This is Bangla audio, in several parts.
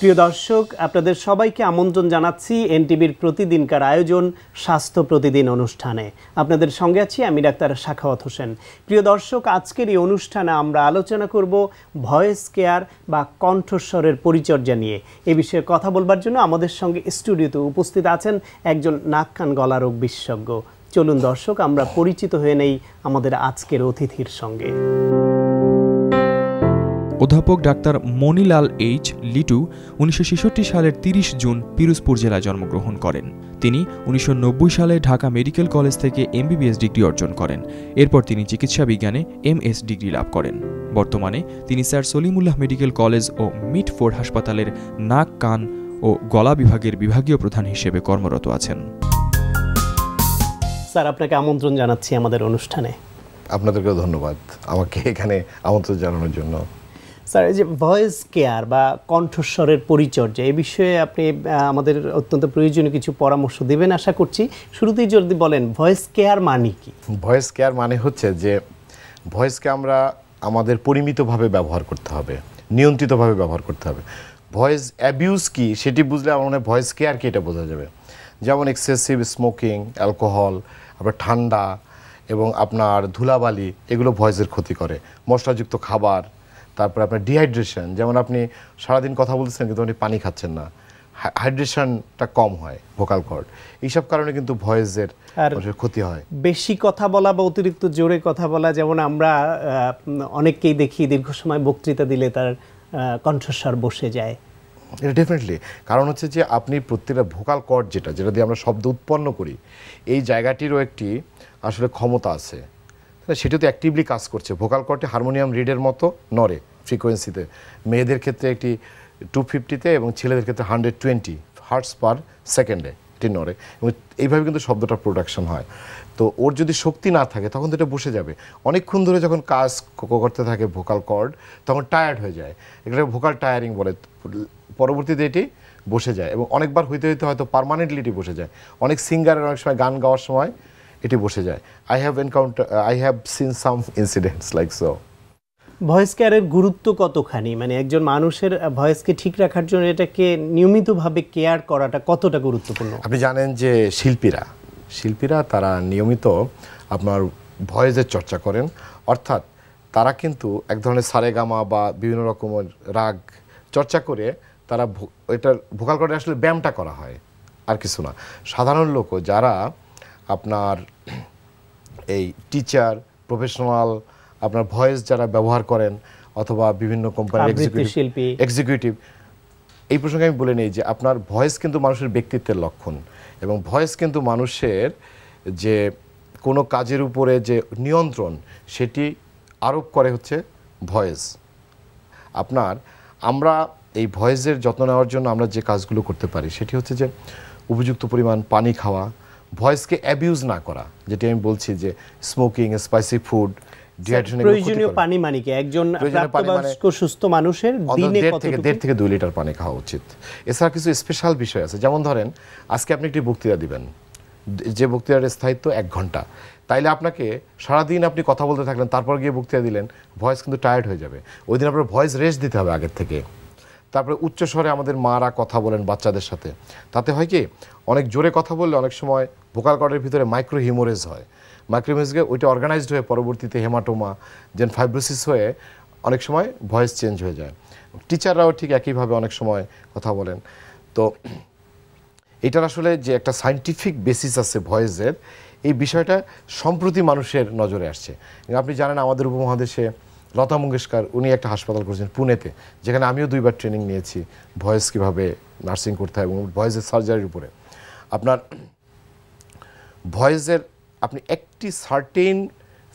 প্রিয় দর্শক, আপনাদের সবাইকে আমন্ত্রণ জানাচ্ছি এনটিভির প্রতিদিনকার আয়োজন স্বাস্থ্য প্রতিদিন অনুষ্ঠানে। আপনাদের সঙ্গে আছি আমি ডাক্তার সাখাওয়াত হোসেন। প্রিয় দর্শক, আজকের এই অনুষ্ঠানে আমরা আলোচনা করব ভয়েস কেয়ার বা কণ্ঠস্বরের পরিচর্যা নিয়ে। এ বিষয়ে কথা বলবার জন্য আমাদের সঙ্গে স্টুডিওতে উপস্থিত আছেন একজন নাক কান গলা রোগ বিশেষজ্ঞ। চলুন দর্শক, আমরা পরিচিত হয়ে নেই আমাদের আজকের অতিথির সঙ্গে। অধ্যাপক ডাক্তার মনিলাল এইচ লিটু 1966 সালের 30 জুন পিরোজপুর জেলায় জন্মগ্রহণ করেন। তিনি 1990 সালে ঢাকা মেডিকেল কলেজ থেকে MBBS ডিগ্রি অর্জন করেন। এরপর তিনি চিকিৎসা বিজ্ঞানে MS ডিগ্রি লাভ করেন। বর্তমানে তিনি স্যার সলিমুল্লাহ মেডিকেল কলেজ ও মিটফোর্ড হাসপাতালের নাক, কান ও গলা বিভাগের বিভাগীয় প্রধান হিসেবে কর্মরত আছেন। স্যার, আপনাকে আমন্ত্রণ জানাচ্ছি আমাদের অনুষ্ঠানে। আপনাদেরকেও ধন্যবাদ আমাকে এখানে আমন্ত্রণ জানানোর জন্য। স্যার, এই যে ভয়েস কেয়ার বা কণ্ঠস্বরের পরিচর্যা, এই বিষয়ে আপনি আমাদের অত্যন্ত প্রয়োজনীয় কিছু পরামর্শ দেবেন আশা করছি। শুরুতেই যদি বলেন ভয়েস কেয়ার মানে কি? ভয়েস কেয়ার মানে হচ্ছে যে ভয়েসকে আমরা আমাদের পরিমিতভাবে ব্যবহার করতে হবে, নিয়ন্ত্রিতভাবে ব্যবহার করতে হবে। ভয়েস অ্যাবিউজ কি সেটি বুঝলে আমার মনে হয় ভয়েস কেয়ার কি এটা বোঝা যাবে। যেমন এক্সেসিভ স্মোকিং, অ্যালকোহল, আপনার ঠান্ডা এবং আপনার ধুলাবালি, এগুলো ভয়েসের ক্ষতি করে। মশলাযুক্ত খাবার, তারপরে আপনার ডিহাইড্রেশন, যেমন আপনি সারাদিন কথা বলতেছেন কিন্তু আপনি পানি খাচ্ছেন না, হাইড্রেশনটা কম হয়, ভোকাল কর্ড, এইসব কারণে কিন্তু ভয়েসের ক্ষতি হয়। বেশি কথা বলা বা অতিরিক্ত জোরে কথা বলা, যেমন আমরা অনেককেই দেখি দীর্ঘ সময় বক্তৃতা দিলে তার কণ্ঠস্বর বসে যায়। এটা ডেফিনেটলি কারণ হচ্ছে যে আপনি প্রত্যেকটা ভোকাল কর্ড যেটা দিয়ে আমরা শব্দ উৎপন্ন করি, এই জায়গাটিরও একটি আসলে ক্ষমতা আছে, সেটা তো অ্যাক্টিভলি কাজ করছে। ভোকাল কর্ডে হারমোনিয়াম রিডের মতো নড়ে ফ্রিকোয়েন্সিতে। মেয়েদের ক্ষেত্রে একটি 250-তে এবং ছেলেদের ক্ষেত্রে 120 হার্টস পার সেকেন্ডে এটি নড়ে, এবং এইভাবে কিন্তু শব্দটা প্রোডাকশন হয়। তো ওর যদি শক্তি না থাকে তখন তো এটা বসে যাবে। অনেকক্ষণ ধরে যখন কাজ করতে থাকে ভোকাল কর্ড, তখন টায়ার্ড হয়ে যায়, এটা ভোকাল টায়ারিং বলে। পরবর্তীতে এটি বসে যায় এবং অনেকবার হইতে হইতে হয়তো পার্মানেন্টলি এটি বসে যায়। অনেক সিঙ্গারের অনেক সময় গান গাওয়ার সময় এটি বসে যায়। I have seen some incidents like so. Voice কেয়ারের গুরুত্ব কতখানি, মানে একজন মানুষের ভয়েসকে ঠিক রাখার জন্য এটাকে নিয়মিতভাবে কেয়ার করাটা কতটা গুরুত্বপূর্ণ? আপনি জানেন যে শিল্পীরা তারা নিয়মিত আপনার ভয়েসের চর্চা করেন, অর্থাৎ তারা কিন্তু এক ধরনের সারেগামা বা বিভিন্ন রকমের রাগ চর্চা করে তারা এটার ভোকাল কর্ডে আসলে ব্যায়ামটা করা হয়, আর কিছু না। সাধারণ লোকও যারা আপনার এই টিচার, প্রফেশনাল আপনার ভয়েস যারা ব্যবহার করেন, অথবা বিভিন্ন কোম্পানির এক্সিকিউটিভ, এই প্রসঙ্গে আমি বলে নিই যে আপনার ভয়েস কিন্তু মানুষের ব্যক্তিত্বের লক্ষণ, এবং ভয়েস কিন্তু মানুষের যে কোনো কাজের উপরে যে নিয়ন্ত্রণ সেটি আরোপ করে হচ্ছে ভয়েস। আমরা এই ভয়েসের যত্ন নেওয়ার জন্য আমরা যে কাজগুলো করতে পারি সেটি হচ্ছে যে উপযুক্ত পরিমাণ পানি খাওয়া, ভয়েসকে অ্যাবিউজ না করা, যেটি আমি বলছি যে স্মোকিং, স্পাইসি ফুড, ডিহাইড্রেশন। প্রয়োজনীয় পানি মানে কি একজন প্রাপ্তবয়স্ক সুস্থ মানুষের দিনে 1.5 থেকে 2 লিটার পানি খাওয়া উচিত। এছাড়া কিছু স্পেশাল বিষয় আছে, যেমন ধরেন আজকে আপনি একটি বক্তৃতা দিবেন, যে বক্তৃতার স্থায়িত্ব 1 ঘন্টা, তাইলে আপনাকে সারাদিন আপনি কথা বলতে থাকলেন, তারপর গিয়ে বক্তৃতা দিলেন, ভয়েস কিন্তু টায়ার্ড হয়ে যাবে। ওই দিন আপনার ভয়েস রেস্ট দিতে হবে আগের থেকে। তারপরে উচ্চস্বরে আমাদের মারা কথা বলেন বাচ্চাদের সাথে, তাতে হয় কি অনেক জোরে কথা বললে অনেক সময় ভোকাল কর্ডের ভিতরে মাইক্রো হিমোরেজ হয়। মাইক্রো হিমোরেজে ওইটা অর্গানাইজড হয়ে পরবর্তীতে হেমাটোমা, যেন ফাইব্রোসিস হয়ে অনেক সময় ভয়েস চেঞ্জ হয়ে যায়। টিচাররাও ঠিক একইভাবে অনেক সময় কথা বলেন। তো এটার আসলে যে একটা সায়েন্টিফিক বেসিস আছে ভয়েসের, এই বিষয়টা সম্প্রতি মানুষের নজরে আসছে। আপনি জানেন আমাদের উপমহাদেশে লতা মঙ্গেশকর উনি একটা হাসপাতাল করেছেন পুনেতে, যেখানে আমিও 2 বার ট্রেনিং নিয়েছি ভয়েস কীভাবে নার্সিং করতে হয় এবং ভয়েসের সার্জারির উপরে। আপনার ভয়েসের আপনি একটি সার্টেন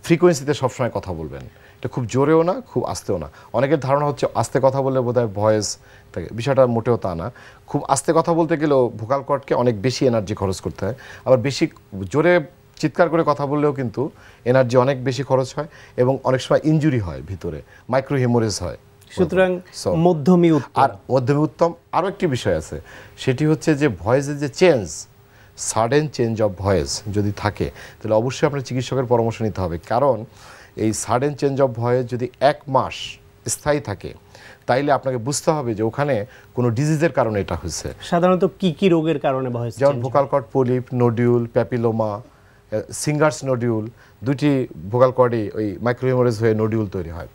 ফ্রিকোয়েন্সিতে সবসময় কথা বলবেন, এটা খুব জোরেও না খুব আস্তেও না। অনেকের ধারণা হচ্ছে আস্তে কথা বললে বোধহয় ভয়েস থাকে, বিষয়টা মোটেও তা না। খুব আস্তে কথা বলতে গেলেও ভোকাল কর্ডকে অনেক বেশি এনার্জি খরচ করতে হয়, আবার বেশি জোরে চিৎকার করে কথা বললেও কিন্তু এনার্জি অনেক বেশি খরচ হয় এবং অনেক সময় ইনজুরি হয়, ভিতরে মাইক্রো হিমোরেজ হয়। সুতরাং মধ্যমী উত্তম। আরও একটি বিষয় আছে, সেটি হচ্ছে যে ভয়েসের যে সাডেন চেঞ্জ অফ ভয়েস যদি থাকে তাহলে অবশ্যই আপনার চিকিৎসকের পরামর্শ নিতে হবে, কারণ এই সাডেন চেঞ্জ অফ ভয়েস যদি 1 মাস স্থায়ী থাকে তাইলে আপনাকে বুঝতে হবে যে ওখানে কোনো ডিজিজের কারণে এটা হয়েছে। সাধারণত কি কি রোগের কারণে ভয়েস যেমন vocal cord polyp, nodule, papilloma, singers nodule, দুটি ভোকাল কর্ডে ওই মাইক্রোহিমোরেজ হয়ে নোডিউল তৈরি হয়।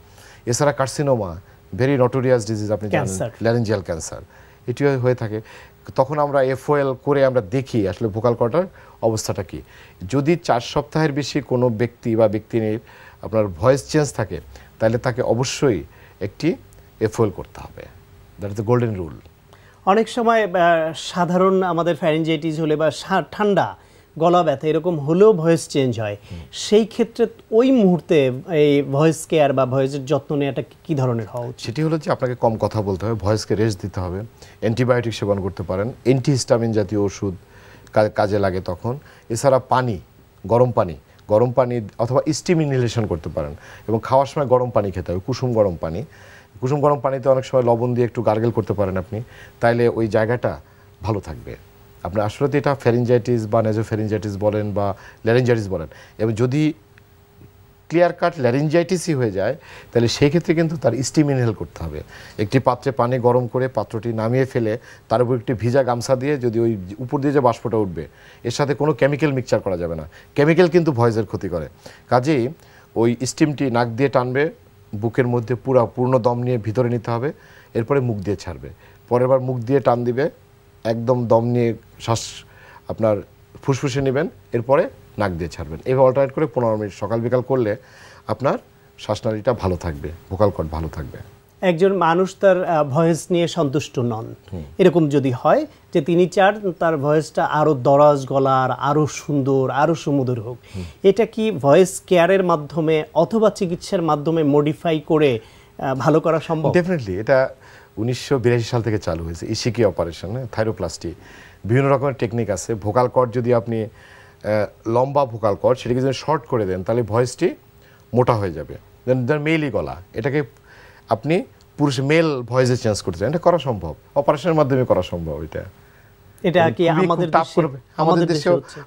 এছাড়া কার্সিনোমা, ভেরি নটোরিয়াস ডিজিজ, আপনি জানেন, ল্যারিঞ্জিয়াল ক্যান্সার, এটিও হয়ে থাকে। তখন আমরা এফওএল করে আমরা দেখি আসলে ভোকাল কর্ডের অবস্থাটা কি। যদি 4 সপ্তাহের বেশি কোনো ব্যক্তি বা ব্যক্তির আপনার ভয়েস চেঞ্জ থাকে, তাহলে তাকে অবশ্যই একটি এফওএল করতে হবে। That is the golden rule. অনেক সময় সাধারণ আমাদের ফ্যারিঞ্জাইটিস হলে বা ঠান্ডা, গলা ব্যথা এরকম হলেও ভয়েস চেঞ্জ হয়, সেই ক্ষেত্রে ওই মুহূর্তে এই ভয়েস কেয়ার বা ভয়েসের যত্ন নেওয়াটা কি ধরনের হওয়া উচিত? সেটি হলো যে আপনাকে কম কথা বলতে হবে, ভয়েসকে রেস্ট দিতে হবে, অ্যান্টিবায়োটিক সেবন করতে পারেন, অ্যান্টিহিস্টামিন জাতীয় ওষুধ কাজে লাগে তখন। এছাড়া পানি, গরম পানি অথবা স্টিম ইনহেলেশন করতে পারেন, এবং খাওয়ার সময় গরম পানি খেতে হবে, কুসুম গরম পানিতে অনেক সময় লবণ দিয়ে একটু গার্গেল করতে পারেন আপনি, তাইলে ওই জায়গাটা ভালো থাকবে। আপনার আসলে তো এটা ফ্যারিঞ্জাইটিস বা নেজোফ্যারিঞ্জাইটিস বলেন বা ল্যারিঞ্জাইটিস বলেন, এবং যদি ক্লিয়ার কাট ল্যারিঞ্জাইটিসই হয়ে যায়, তাহলে সেই ক্ষেত্রে কিন্তু তার স্টিম ইনহেল করতে হবে। একটি পাত্রে পানি গরম করে পাত্রটি নামিয়ে ফেলে তার উপর একটি ভিজা গামছা দিয়ে, যদি ওই উপর দিয়ে যে বাষ্পটা উঠবে, এর সাথে কোনো কেমিক্যাল মিক্সচার করা যাবে না। কেমিক্যাল কিন্তু ভয়েসের ক্ষতি করে। কাজেই ওই স্টিমটি নাক দিয়ে টানবে, বুকের মধ্যে পূর্ণ দম নিয়ে ভিতরে নিতে হবে, এরপরে মুখ দিয়ে ছাড়বে। পরের বার মুখ দিয়ে টান দিবে, একদম দম নিয়ে শ্বাস আপনার ফুসফুসে নেবেন, এরপরে নাক দিয়ে ছাড়বেন। এভাবে অল্টারনেট করে 15 মিনিট সকাল বিকাল করলে আপনার শ্বাসনালীটা ভালো থাকবে, ভোকাল কর্ড ভালো থাকবে। একজন মানুষ তার ভয়েস নিয়ে সন্তুষ্ট নন, এরকম যদি হয় যে তিনি চান তার ভয়েসটা আরো দরাজ গলার, আরো সুন্দর, আরো সুমধুর হোক, এটা কি ভয়েস কেয়ারের মাধ্যমে অথবা চিকিৎসার মাধ্যমে মডিফাই করে ভালো করা সম্ভব? ডেফিনেটলি। এটা 1982 সাল থেকে চালু হয়েছে, ইসিকি অপারেশন, থাইরোপ্লাস্টি, বিভিন্ন রকমের টেকনিক আছে। ভোকাল কর্ড যদি আপনি লম্বা ভোকাল কর্ড সেটাকে যদি শর্ট করে দেন, তাহলে ভয়েসটি মোটা হয়ে যাবে। দেন মেইলি গলা, এটাকে আপনি পুরুষ মেল ভয়েসে চেঞ্জ করতে চান, এটা করা সম্ভব, অপারেশনের মাধ্যমে করা সম্ভব। এটা কি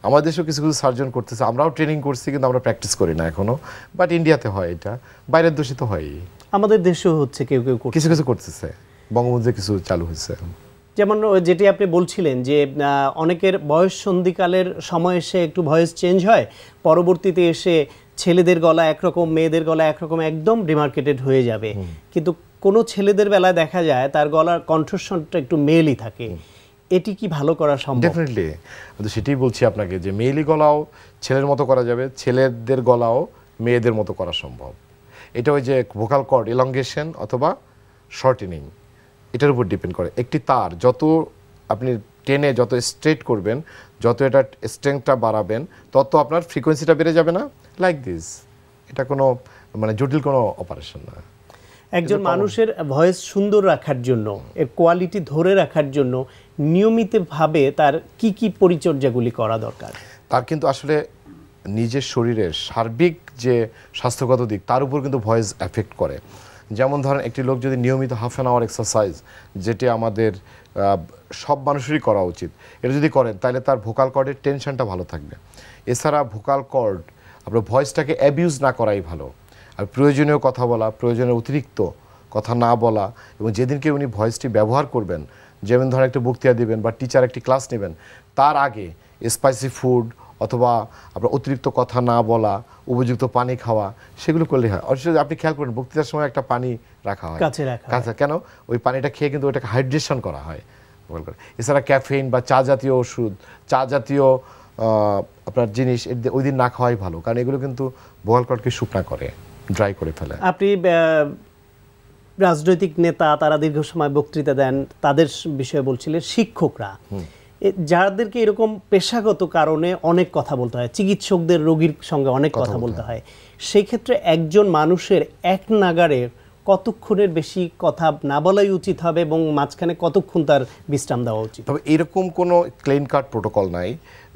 আমাদের দেশেও কিছু কিছু সার্জন করতেছে, আমরাও ট্রেনিং করছি, কিন্তু আমরা প্র্যাকটিস করি না এখনো। বাট ইন্ডিয়াতে হয়, এটা বাইরের দেশে তো হয়ই, আমাদের দেশেও হচ্ছে, কেউ কিছু কিছু করতেছে, বঙ্গবন্ধুতে কিছু চালু হয়েছে। যেমন যেটি আপনি বলছিলেন যে অনেকের বয়স সন্ধিকালের সময় এসে একটু ভয়েস চেঞ্জ হয়, পরবর্তীতে এসে ছেলেদের গলা একরকম, মেয়েদের গলা একরকম, একদম ডিমার্কেটেড হয়ে যাবে। কিন্তু কোনো ছেলেদের বেলায় দেখা যায় তার গলার কণ্ঠস্বরটা একটু মেলই থাকে, এটি কি ভালো করা সম্ভব? ডেফিনেটলি। সেটাই বলছি আপনাকে যে মেয়েলি গলাও ছেলের মতো করা যাবে, ছেলেদের গলাও মেয়েদের মতো করা সম্ভব। এটা ওই যে ভোকাল কর্ড এলঙ্গেশন অথবা শর্টেনিং, এটার উপর ডিপেন্ড করে। একটি তার যত আপনি টেনে যত স্ট্রেট করবেন, যত এটা স্ট্রেংথটা বাড়াবেন, তত আপনার ফ্রিকোয়েন্সিটা বেড়ে যাবে না। লাইক দিস, এটা কোনো জটিল কোনো অপারেশন না। একজন মানুষের ভয়েস সুন্দর রাখার জন্য, এর কোয়ালিটি ধরে রাখার জন্য নিয়মিতভাবে তার কি কি পরিচর্যাগুলি করা দরকার? তার কিন্তু আসলে নিজের শরীরের সার্বিক যে স্বাস্থ্যগত দিক, তার উপর কিন্তু ভয়েস এফেক্ট করে। যেমন ধরেন, একটি লোক যদি নিয়মিত হাফ অ্যান আওয়ার এক্সারসাইজ, যেটি আমাদের সব মানুষেরই করা উচিত, এটা যদি করেন, তাহলে তার ভোকাল কর্ডের টেনশনটা ভালো থাকবে। এছাড়া ভোকাল কর্ড আপনার ভয়েসটাকে অ্যাবিউজ না করাই ভালো। আর প্রয়োজনীয় কথা বলা, প্রয়োজনীয় অতিরিক্ত কথা না বলা, এবং যেদিনকে উনি ভয়েসটি ব্যবহার করবেন, যেমন ধরেন একটা বক্তৃতা দিবেন বা টিচার একটি ক্লাস নেবেন, তার আগে স্পাইসি ফুড অথবা আপনার অতিরিক্ত কথা না বলা, উপযুক্ত পানি খাওয়া, সেগুলো করলে হয়। অবশ্যই আপনি খেয়াল করেন, বক্তৃতার সময় একটা পানি রাখা হয় কাছে, কেন? ওই পানিটা খেয়ে কিন্তু ওইটাকে হাইড্রেশন করা হয়। এছাড়া ক্যাফেইন বা চা জাতীয় ওষুধ, চা জাতীয় আপনার জিনিস ওই দিন না খাওয়াই ভালো, কারণ এগুলো কিন্তু ভোকাল কর্ডকে শুকনা করে, ড্রাই করে ফেলে। আপনি রাজনৈতিক নেতা, তারা দীর্ঘ সময় বক্তৃতা দেন, তাদের বিষয়ে বলছিলেন। শিক্ষকরা, যাদেরকে এরকম পেশাগত কারণে অনেক কথা বলতে হয়, চিকিৎসকদের রোগীর সঙ্গে অনেক কথা বলতে হয়, সেই ক্ষেত্রে একজন মানুষের এক নাগারে কতক্ষণের বেশি কথা না বলাই উচিত হবে এবং মাঝখানে কতক্ষণ তার বিশ্রাম দেওয়া উচিত? তবে এরকম কোনো ক্লেম কার্ড প্রোটোকল নাই।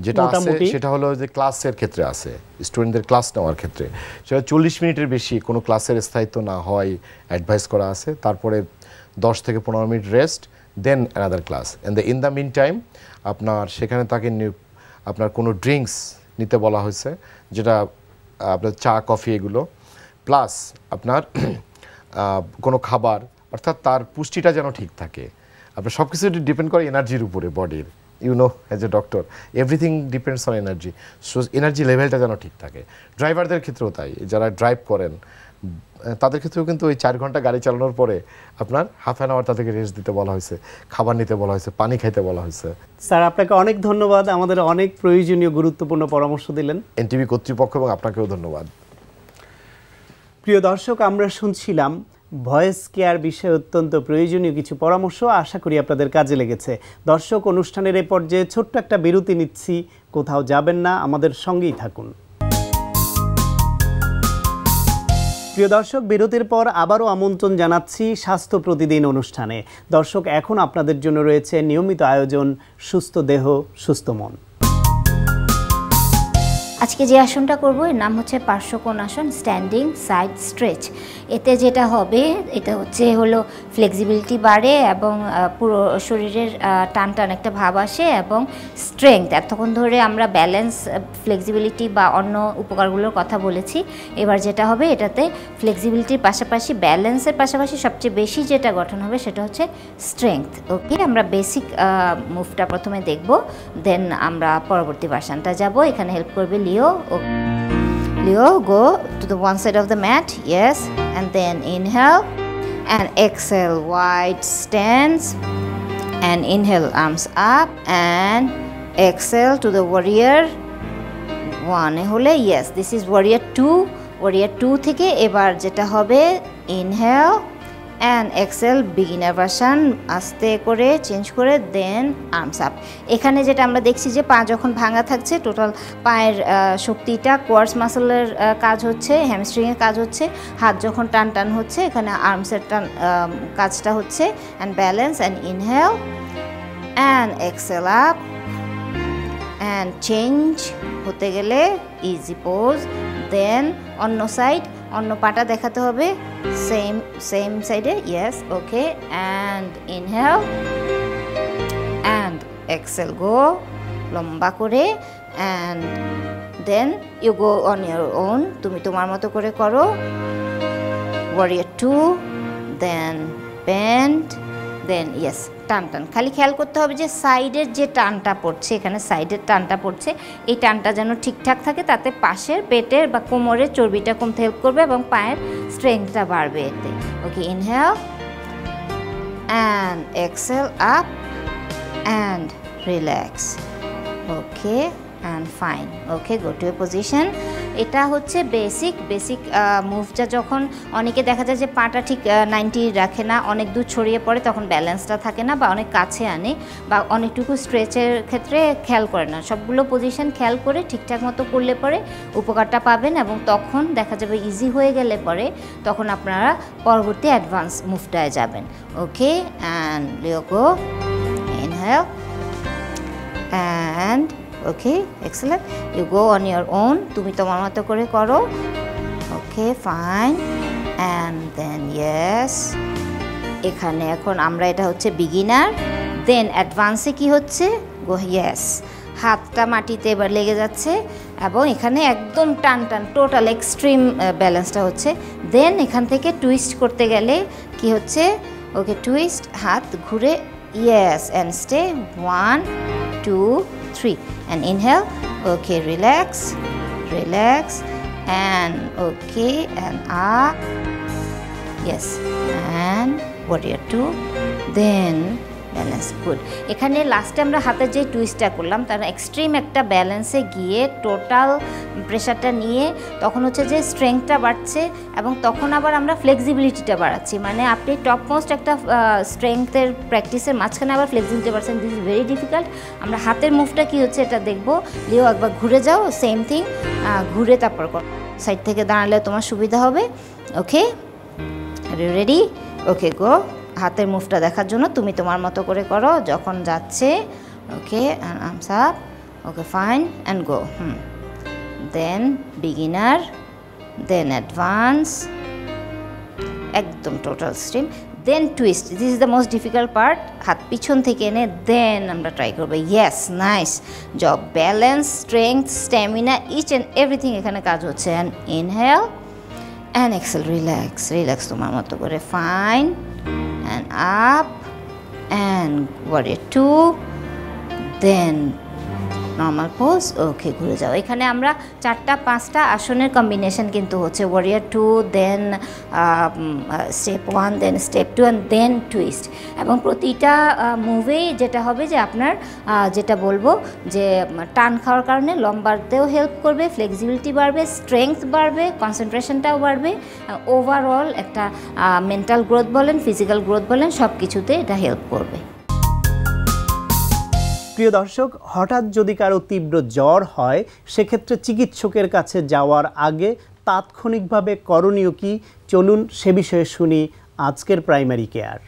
যেটা আছে সেটা হলো যে ক্লাসের ক্ষেত্রে আছে, স্টুডেন্টদের ক্লাস নেওয়ার ক্ষেত্রে সেটা 40 মিনিটের বেশি কোনো ক্লাসের স্থায়িত্ব না হয় অ্যাডভাইস করা আছে। তারপরে 10 থেকে 15 minute rest, then another class. In the meantime আপনার সেখানে তাকে আপনার কোনো ড্রিঙ্কস নিতে বলা হয়েছে, যেটা আপনার চা, কফি, এগুলো প্লাস আপনার কোনো খাবার অর্থাৎ তার পুষ্টিটা যেন ঠিক থাকে। আপনার সব কিছু ডিপেন্ড করে এনার্জির উপরে বডির, you know as a doctor everything depends on energy. So energy লেভেলটা যেন ঠিক থাকে। ড্রাইভারদের ক্ষেত্রেও তাই, যারা ড্রাইভ করেন তাদের ক্ষেত্রেও কিন্তু ওই 4 ঘন্টা গাড়ি চালানোর পরে আপনার হাফ অ্যান আওয়ার তাদেরকে রেস্ট দিতে বলা হয়েছে, খাবার নিতে বলা হয়েছে, পানি খাইতে বলা হয়েছে। স্যার আপনাকে অনেক ধন্যবাদ, আমাদের অনেক প্রয়োজনীয় গুরুত্বপূর্ণ পরামর্শ দিলেন। এনটিভি কর্তৃপক্ষ এবং আপনাকেও ধন্যবাদ। প্রিয় দর্শক, আমরা শুনছিলাম ভয়েস কেয়ার বিষয়ে অত্যন্ত প্রয়োজনীয় কিছু পরামর্শ, আশা করি আপনাদের কাজে লেগেছে। দর্শক, অনুষ্ঠানের এই পর্যায়ে ছোট্ট একটা বিরতি নিচ্ছি, কোথাও যাবেন না, আমাদের সঙ্গেই থাকুন। প্রিয় দর্শক, বিরতির পর আবারও আমন্ত্রণ জানাচ্ছি স্বাস্থ্য প্রতিদিন অনুষ্ঠানে। দর্শক, এখন আপনাদের জন্য রয়েছে নিয়মিত আয়োজন সুস্থ দেহ সুস্থ মন। আজকে যে আসনটা করব এর নাম হচ্ছে পার্শ্বকোণ আসন, স্ট্যান্ডিং সাইড স্ট্রেচ। এতে যেটা হবে এটা হলো ফ্লেক্সিবিলিটি বাড়ে এবং পুরো শরীরের টান টান একটা ভাব আসে এবং স্ট্রেংথ। এতক্ষণ ধরে আমরা ব্যালেন্স, ফ্লেক্সিবিলিটি বা অন্য উপকারগুলোর কথা বলেছি। এবার যেটা হবে এটাতে ফ্লেক্সিবিলিটির পাশাপাশি ব্যালেন্সের পাশাপাশি সবচেয়ে বেশি যেটা গঠন হবে সেটা হচ্ছে স্ট্রেংথ। ওকে, আমরা বেসিক মুভটা প্রথমে দেখব, দেন আমরা পরবর্তী ভার্সনটা যাব। এখানে হেল্প করবে Leo. Leo, go to the one side of the mat, yes, and then inhale and exhale, wide stance, and inhale, arms up, and exhale to the warrior one. হলে yes, this is warrior 2. warrior 2 থেকে এবার যেটা হবে inhale and exhale, beginner version, আস্তে করে চেঞ্জ করে দেন আর্মস আপ। এখানে যেটা আমরা দেখছি যে পা যখন ভাঙা থাকছে, টোটাল পায়ের শক্তিটা কোয়াডস মাসলের কাজ হচ্ছে, হ্যামস্ট্রিংয়ের কাজ হচ্ছে। হাত যখন টান টান হচ্ছে, এখানে আর্মসের টান কাজটা হচ্ছে। And balance and inhale and exhale up and change হতে গেলে ইজি পোজ। দেন অন্য সাইড, অন্য পাটা দেখাতে হবে, সেম সাইডে, yes, okay, and inhale and exhale, go লম্বা করে, and then you go on your own, তুমি তোমার মতো করে করো। Warrior 2, then bend, then yes, টান টান। খালি খেয়াল করতে হবে যে সাইডের যে টানটা পড়ছে, এখানে সাইডের টানটা পড়ছে, এই টানটা যেন ঠিকঠাক থাকে, তাতে পাশের পেটের বা কোমরের চর্বিটা কমতে হেল্প করবে এবং পায়ের স্ট্রেংথটা বাড়বে এতে। Okay, inhale and exhale up and relax. Okay and fine. Okay, go to a position. এটা হচ্ছে বেসিক মুভটা। যখন অনেকে দেখা যায় যে পাটা ঠিক 90 রাখে না, অনেক দূর ছড়িয়ে পড়ে, তখন ব্যালেন্সটা থাকে না, বা অনেক কাছে আনে, বা অনেকটুকু স্ট্রেচের ক্ষেত্রে খেয়াল করে না। সবগুলো পজিশন খেয়াল করে ঠিকঠাক মতো করলে পরে উপকারটা পাবেন, এবং তখন দেখা যাবে ইজি হয়ে গেলে পরে তখন আপনারা পরবর্তী অ্যাডভান্স মুভটায় যাবেন। Okay, and let go, inhale and okay, excellent, you go on your own, তুমি তোমার মতো করে করো। Okay, fine, and then yes. এখানে এখন আমরা এটা হচ্ছে বিগিনার, দেন অ্যাডভান্সে কি হচ্ছে, গো, ইয়েস, হাতটা মাটিতে এবার লেগে যাচ্ছে এবং এখানে একদম টান টান, টোটাল এক্সট্রিম ব্যালেন্সটা হচ্ছে। দেন এখান থেকে টুইস্ট করতে গেলে কি হচ্ছে, ওকে, টুইস্ট, হাত ঘুরে, yes, and stay, 1 2 3, and inhale, okay, relax, and okay, and up, yes, and warrior 2, then balance, good. এখানে লাস্টে আমরা হাতের যে টুইস্টটা করলাম তার এক্সট্রিম একটা ব্যালেন্সে গিয়ে টোটাল প্রেশারটা নিয়ে তখন হচ্ছে যে স্ট্রেংথটা বাড়ছে, এবং তখন আবার আমরা ফ্লেক্সিবিলিটিটা বাড়াচ্ছি। মানে আপনি টপমোস্ট একটা স্ট্রেংথের প্র্যাকটিসের মাঝখানে আবার ফ্লেক্সিবিলিটি বাড়ছেন, দিস ইজ ভেরি ডিফিকাল্ট। আমরা হাতের মুভটা কি হচ্ছে এটা দেখবো। লিও, একবার ঘুরে যাও, সেম থিং, ঘুরে তারপর কর, সাইড থেকে দাঁড়ালে তোমার সুবিধা হবে। ওকে, রেডি, ওকে, গো। হাতের মুভটা দেখার জন্য তুমি তোমার মতো করে করো যখন যাচ্ছে। Okay, arms up, okay, fine, and go. Then beginner, then advance, একদম total stream, then twist, this is the most difficult part. হাত পিছন থেকে এনে দেন আমরা ট্রাই করবো। Yes, nice job, balance, strength, stamina, each and everything এখানে কাজ হচ্ছে। And inhale and exhale, relax তোমার মতো করে, fine, and up, and warrior 2, then normal pose, okay, ঘুরে যাও। এখানে আমরা 4-5টা আসনের কম্বিনেশন কিন্তু হচ্ছে warrior 2, then step 1, then step 2 and then twist. এবং প্রতিটা মুভেই যেটা হবে যে আপনার যেটা বলবো যে টান খাওয়ার কারণে লম্বারতেও হেল্প করবে, ফ্লেক্সিবিলিটি বাড়বে, স্ট্রেংথ বাড়বে, কনসেন্ট্রেশনটাও বাড়বে, ওভারঅল একটা মেন্টাল গ্রোথ বলেন, ফিজিক্যাল গ্রোথ বলেন, সব কিছুতে এটা হেল্প করবে। প্রিয় দর্শক, হঠাৎ যদি কারো তীব্র জ্বর হয় সেক্ষেত্রে চিকিৎসকের কাছে যাওয়ার আগে তাৎক্ষণিকভাবে করণীয় কি, চলুন সে বিষয়ে শুনি আজকের প্রাইমারি কেয়ার।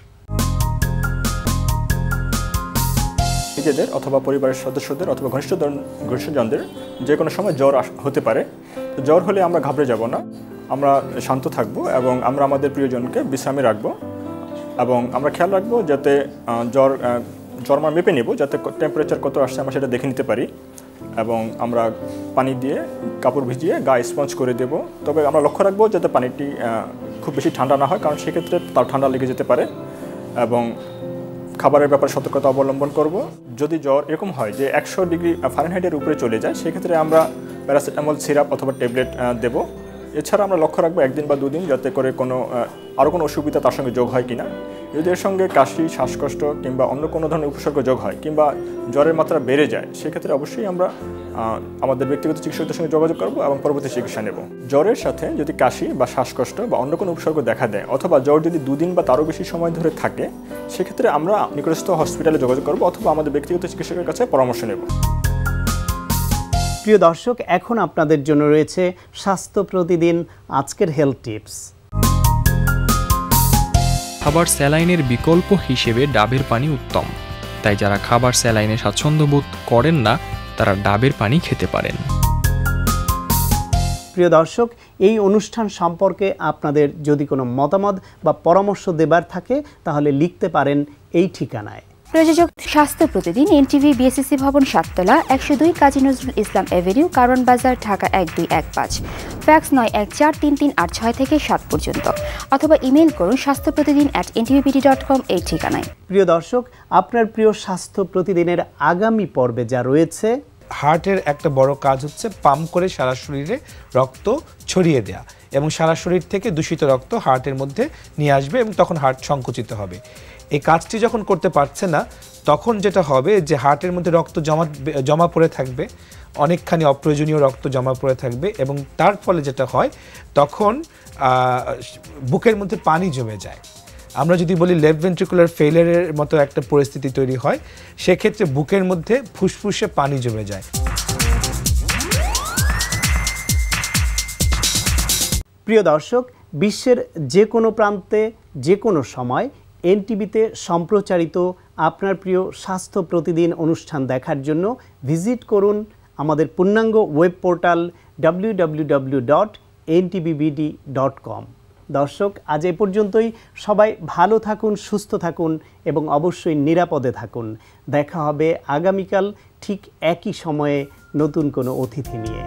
নিজেদের অথবা পরিবারের সদস্যদের অথবা ঘনিষ্ঠজনদের যে কোনো সময় জ্বর হতে পারে। তো জ্বর হলে আমরা ঘাবড়ে যাব না, আমরা শান্ত থাকব এবং আমরা আমাদের প্রিয়জনকে বিশ্রামে রাখব এবং আমরা খেয়াল রাখবো যাতে জ্বর আমরা মেপে নেব, যাতে টেম্পারেচার কত আসছে আমরা সেটা দেখে নিতে পারি এবং আমরা পানি দিয়ে কাপড় ভিজিয়ে গায়ে স্পঞ্জ করে দেব। তবে আমরা লক্ষ্য রাখবো যাতে পানিটি খুব বেশি ঠান্ডা না হয়, কারণ সেক্ষেত্রে তার ঠান্ডা লেগে যেতে পারে। এবং খাবারের ব্যাপারে সতর্কতা অবলম্বন করব। যদি জ্বর এরকম হয় যে 100 ডিগ্রি ফারেনহাইটের উপরে চলে যায়, সেক্ষেত্রে আমরা প্যারাসিটামল সিরাপ অথবা ট্যাবলেট দেব। এছাড়া আমরা লক্ষ্য রাখবো 1 দিন বা 2 দিন যাতে করে আরও কোনো অসুবিধা তার সঙ্গে যোগ হয় কিনা। যদি এর সঙ্গে কাশি, শ্বাসকষ্ট কিংবা অন্য কোনো ধরনের উপসর্গ যোগ হয় কিংবা জ্বরের মাত্রা বেড়ে যায়, সেক্ষেত্রে অবশ্যই আমরা আমাদের ব্যক্তিগত চিকিৎসকের সঙ্গে যোগাযোগ করব এবং পরবর্তী চিকিৎসা নেব। জ্বরের সাথে যদি কাশি বা শ্বাসকষ্ট বা অন্য কোনো উপসর্গ দেখা দেয় অথবা জ্বর যদি 2 দিন বা তারও বেশি সময় ধরে থাকে, সেক্ষেত্রে আমরা নিকটস্থ হসপিটালে যোগাযোগ করব অথবা আমাদের ব্যক্তিগত চিকিৎসকের কাছে পরামর্শ নেব। প্রিয় দর্শক, এখন আপনাদের জন্য রয়েছে স্বাস্থ্য প্রতিদিন আজকের হেলথ টিপস। খাবার স্যালাইনের বিকল্প হিসেবে ডাবের পানি উত্তম, তাই যারা খাবার স্যালাইনে স্বাচ্ছন্দ্য বোধ করেন না তারা ডাবের পানি খেতে পারেন। প্রিয় দর্শক, এই অনুষ্ঠান সম্পর্কে আপনাদের যদি কোনো মতামত বা পরামর্শ দেবার থাকে তাহলে লিখতে পারেন এই ঠিকানায়। প্রযোজক স্বাস্থ্য প্রতিদিন, এনটিভি, বিএসসি ভবন, 7 তলা, 102 কাজী নজরুল ইসলাম এভিনিউ, কারওয়ান বাজার, ঢাকা 1215। ফ্যাক্স 914338 থেকে 7 পর্যন্ত, অথবা ইমেইল করুন স্বাস্থ্যপ্রতিদিন@ntvpt.com এই ঠিকানায়। প্রিয় দর্শক, আপনার প্রিয় স্বাস্থ্য প্রতিদিনের আগামী পর্বে যা রয়েছে, হার্টের একটা বড় কাজ হচ্ছে পাম্প করে সারা শরীরে রক্ত ছড়িয়ে দেয়া এবং সারা শরীর থেকে দূষিত রক্ত হার্টের মধ্যে নিয়ে আসবে এবং তখন হার্ট সংকুচিত হবে। এই কাজটি যখন করতে পারছে না, তখন যেটা হবে যে হার্টের মধ্যে রক্ত জমা পড়ে থাকবে, অনেকখানি অপ্রয়োজনীয় রক্ত জমা পড়ে থাকবে এবং তার ফলে যেটা হয় তখন বুকের মধ্যে পানি জমে যায়। আমরা যদি বলি লেফট ভেন্ট্রিকুলার ফেলিয়ারের মতো একটা পরিস্থিতি তৈরি হয়, সেক্ষেত্রে বুকের মধ্যে ফুসফুসে পানি জমে যায়। প্রিয় দর্শক, বিশ্বের যে কোনো প্রান্তে যে কোনো সময় এনটিভিতে সম্প্রচারিত আপনার প্রিয় স্বাস্থ্য প্রতিদিন অনুষ্ঠান দেখার জন্য ভিজিট করুন আমাদের পূর্ণাঙ্গ ওয়েব পোর্টাল www.ntvbd.com। দর্শক, আজ এ পর্যন্তই। সবাই ভালো থাকুন, সুস্থ থাকুন এবং অবশ্যই নিরাপদে থাকুন। দেখা হবে আগামীকাল ঠিক একই সময়ে নতুন কোনো অতিথি নিয়ে।